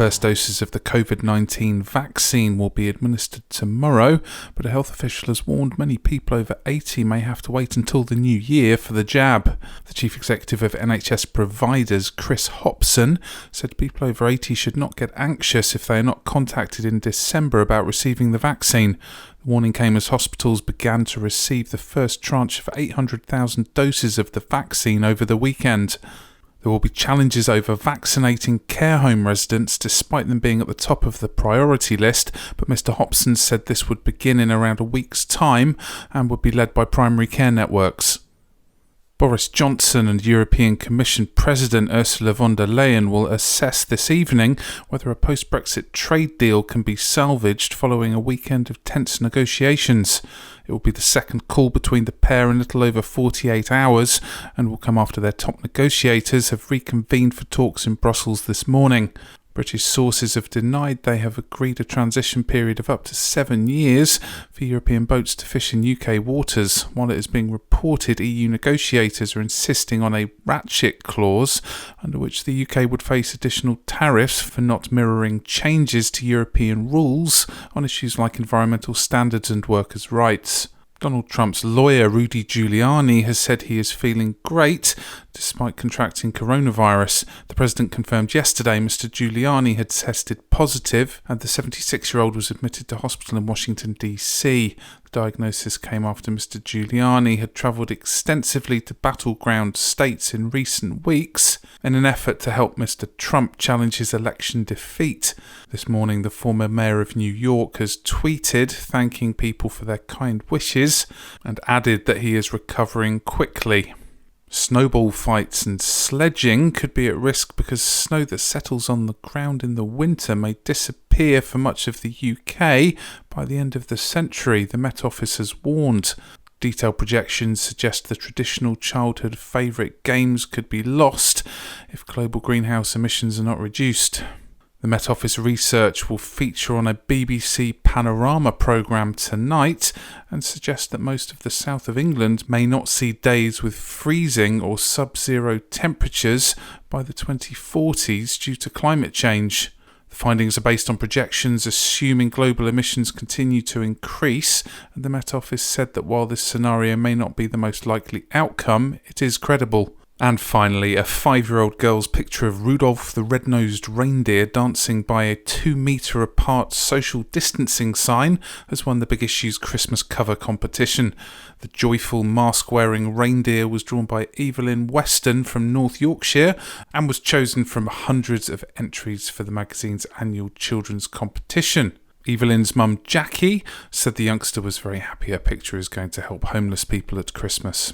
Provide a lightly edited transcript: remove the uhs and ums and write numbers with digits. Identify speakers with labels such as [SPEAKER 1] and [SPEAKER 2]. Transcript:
[SPEAKER 1] first doses of the COVID-19 vaccine will be administered tomorrow, but a health official has warned many people over 80 may have to wait until the new year for the jab. The chief executive of NHS Providers Chris Hopson said people over 80 should not get anxious if they are not contacted in December about receiving the vaccine. The warning came as hospitals began to receive the first tranche of 800,000 doses of the vaccine over the weekend. There will be challenges over vaccinating care home residents despite them being at the top of the priority list, but Mr Hopson said this would begin in around a week's time and would be led by primary care networks. Boris Johnson and European Commission President Ursula von der Leyen will assess this evening whether a post-Brexit trade deal can be salvaged following a weekend of tense negotiations. It will be the second call between the pair in little over 48 hours and will come after their top negotiators have reconvened for talks in Brussels this morning. British sources have denied they have agreed a transition period of up to 7 years for European boats to fish in UK waters, while it is being reported EU negotiators are insisting on a ratchet clause under which the UK would face additional tariffs for not mirroring changes to European rules on issues like environmental standards and workers' rights. Donald Trump's lawyer, Rudy Giuliani, has said he is feeling great despite contracting coronavirus. The president confirmed yesterday Mr Giuliani had tested positive and the 76-year-old was admitted to hospital in Washington, D.C. The diagnosis came after Mr Giuliani had travelled extensively to battleground states in recent weeks in an effort to help Mr Trump challenge his election defeat. This morning, the former mayor of New York has tweeted thanking people for their kind wishes and added that he is recovering quickly. Snowball fights and sledging could be at risk because snow that settles on the ground in the winter may disappear for much of the UK by the end of the century, the Met Office has warned. Detailed projections suggest the traditional childhood favourite games could be lost if global greenhouse emissions are not reduced. The Met Office research will feature on a BBC Panorama programme tonight and suggest that most of the south of England may not see days with freezing or sub-zero temperatures by the 2040s due to climate change. The findings are based on projections assuming global emissions continue to increase, and the Met Office said that while this scenario may not be the most likely outcome, it is credible. And finally, a 5-year-old girl's picture of Rudolph the red-nosed reindeer dancing by a 2-metre apart social distancing sign has won the Big Issues Christmas cover competition. The joyful mask-wearing reindeer was drawn by Evelyn Weston from North Yorkshire and was chosen from hundreds of entries for the magazine's annual children's competition. Evelyn's mum Jackie said the youngster was very happy her picture is going to help homeless people at Christmas.